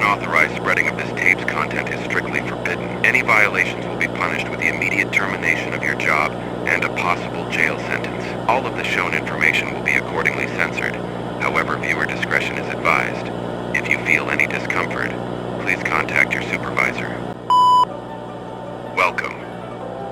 Unauthorized spreading of this tape's content is strictly forbidden. Any violations will be punished with the immediate termination of your job and a possible jail sentence. All of the shown information will be accordingly censored. However, viewer discretion is advised. If you feel any discomfort, please contact your supervisor. Welcome.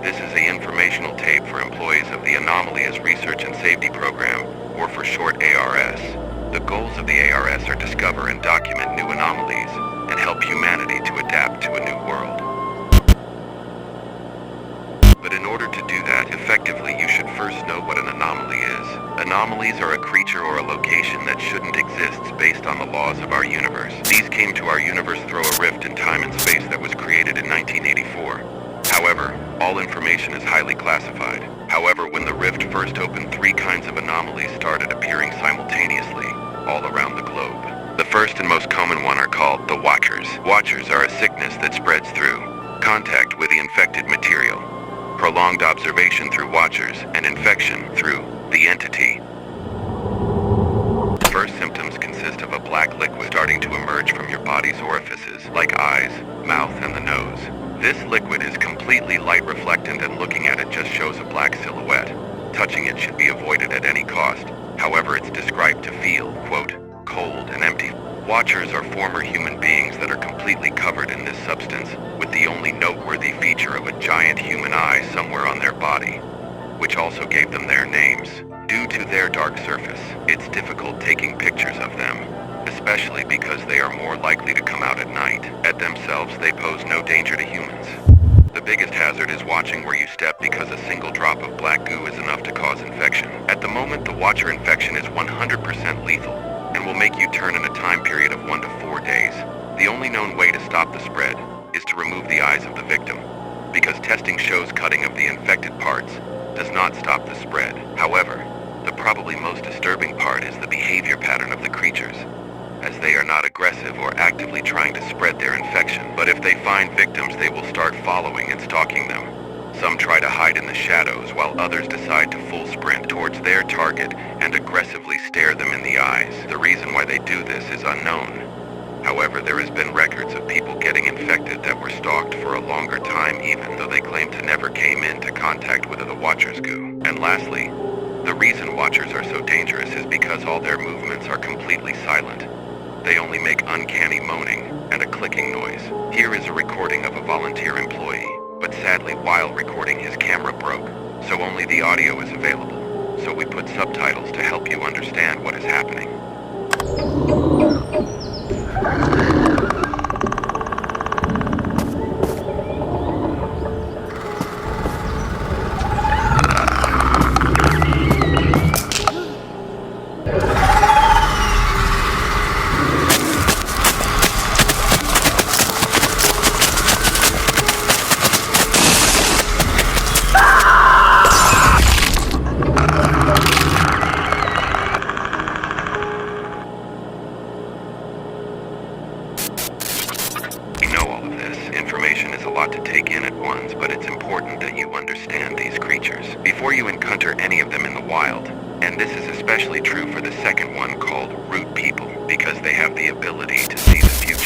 This is the informational tape for employees of the Anomalies Research and Safety Program, or for short A.R.S. The goals of the A.R.S. are discover and document new anomalies and help humanity to adapt to a new world. But in order to do that effectively, you should first know what an anomaly is. Anomalies are a creature or a location that shouldn't exist based on the laws of our universe. These came to our universe through a rift in time and space that was created in 1984. However, all information is highly classified. However, when the rift first opened, 3 kinds of anomalies started appearing simultaneously all around the globe. The first and most common one are called the Watchers. Watchers are a sickness that spreads through contact with the infected material, prolonged observation through Watchers, and infection through the entity. First symptoms consist of a black liquid starting to emerge from your body's orifices, like eyes, mouth, and the nose. This liquid is completely light reflectant, and looking at it just shows a black silhouette. Touching it should be avoided at any cost. However, it's described to feel, quote, cold and empty. Watchers are former human beings that are completely covered in this substance, with the only noteworthy feature of a giant human eye somewhere on their body, which also gave them their names. Due to their dark surface, it's difficult taking pictures of them, especially because they are more likely to come out at night. At themselves, they pose no danger to humans. The biggest hazard is watching where you step, because a single drop of black goo is enough to cause infection. At the moment, the Watcher infection is 100% lethal and will make you turn in a time period of 1 to 4 days. The only known way to stop the spread is to remove the eyes of the victim, because testing shows cutting of the infected parts does not stop the spread. However, the probably most disturbing part is the behavior pattern of the creatures, as they are not aggressive or actively trying to spread their infection. But if they find victims, they will start following and stalking them. Some try to hide in the shadows, while others decide to full sprint towards their target and aggressively stare them in the eyes. The reason why they do this is unknown. However, there has been records of people getting infected that were stalked for a longer time, even though they claim to never came into contact with the Watcher's goo. And lastly, the reason Watchers are so dangerous is because all their movements are completely silent. They only make uncanny moaning and a clicking noise. Here is a recording of a volunteer employee, but sadly while recording his camera broke, so only the audio is available. So we put subtitles to help you understand what is happening. Information is a lot to take in at once, but it's important that you understand these creatures before you encounter any of them in the wild. And this is especially true for the second one, called root people, because they have the ability to see the future.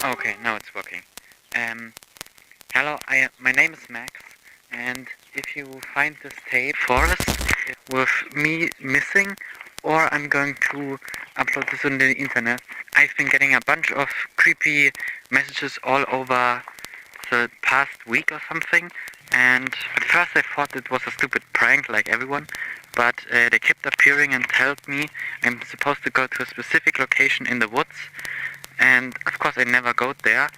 Okay, now it's working. Hello, my name is Max, and if you find this tape forest with me missing, or I'm going to upload this on the internet. I've been getting a bunch of creepy messages all over the past week or something, and at first I thought it was a stupid prank like everyone, but they kept appearing and told me I'm supposed to go to a specific location in the woods, and of course I never go there.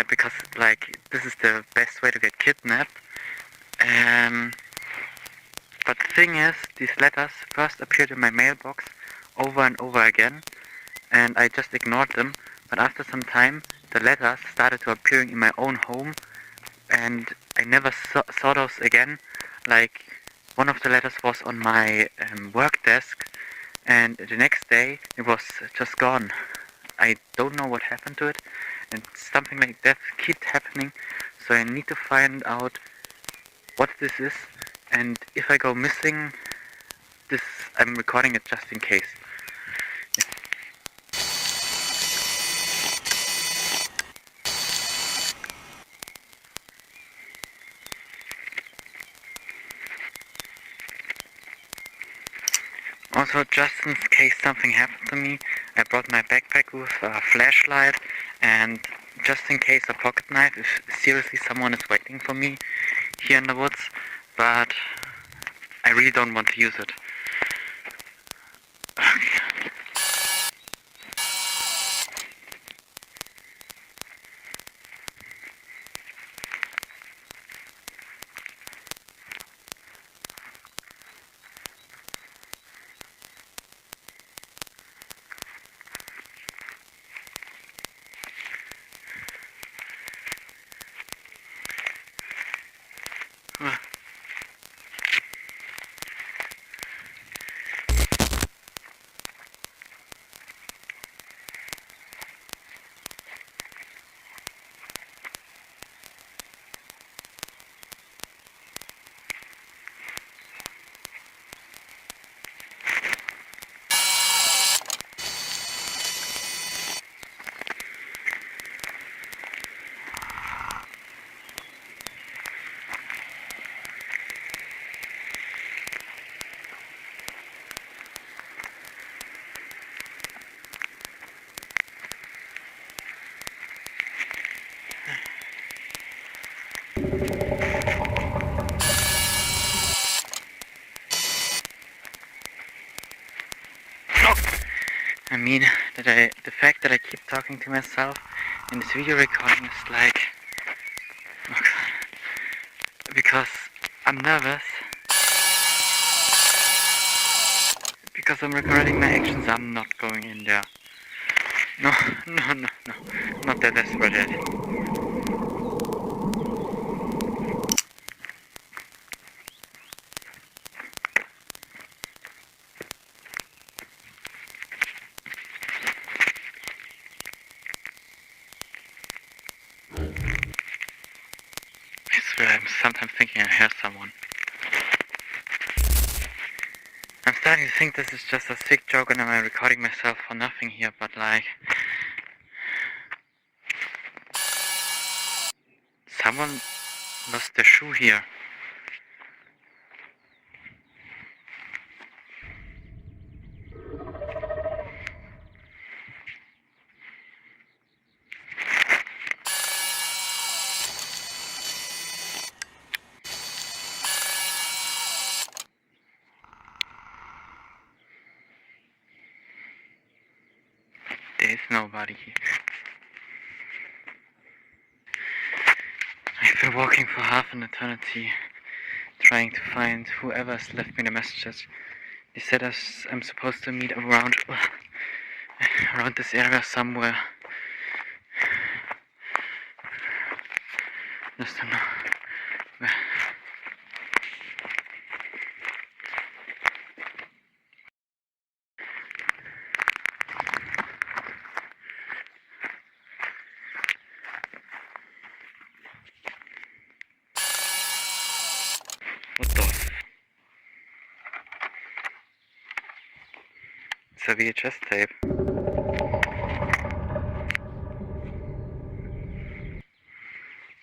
because like this is the best way to get kidnapped. But the thing is, these letters first appeared in my mailbox over and over again, and I just ignored them. But after some time, the letters started to appearing in my own home, and I never saw those again. Like, one of the letters was on my work desk, and the next day it was just gone. I don't know what happened to it, and something like that keeps happening, so I need to find out what this is, and if I go missing, this I'm recording it just in case. Also, just in case something happened to me, I brought my backpack with a flashlight and just in case a pocket knife if seriously someone is waiting for me here in the woods, but I really don't want to use it. I mean, the fact that I keep talking to myself in this video recording is like, because I'm nervous, because I'm recording my actions, I'm not going in there. No, not that desperate yet. I swear I'm sometimes thinking I hear someone. I'm starting to think this is just a sick joke and I'm recording myself for nothing here, but like... someone lost their shoe here. There's nobody here. I've been walking for half an eternity, trying to find whoever's left me the messages. They said I'm supposed to meet around this area somewhere. Just don't know where. What the? It's a VHS tape.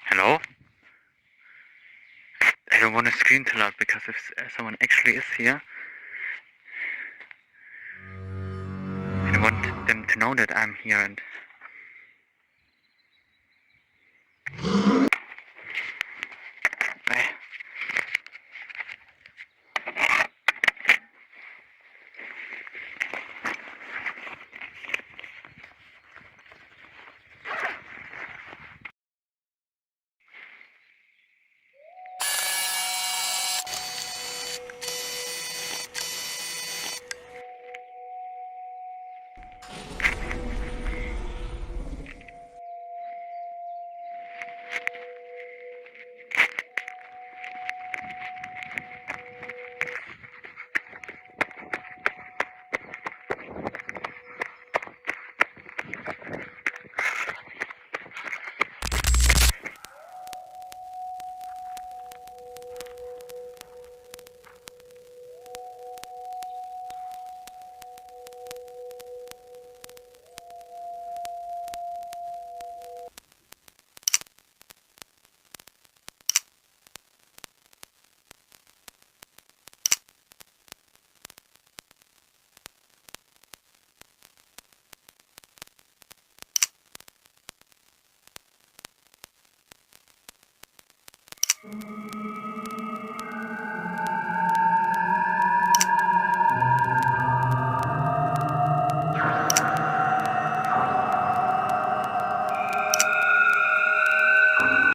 Hello? I don't want to scream too loud because if someone actually is here, I want them to know that I'm here and...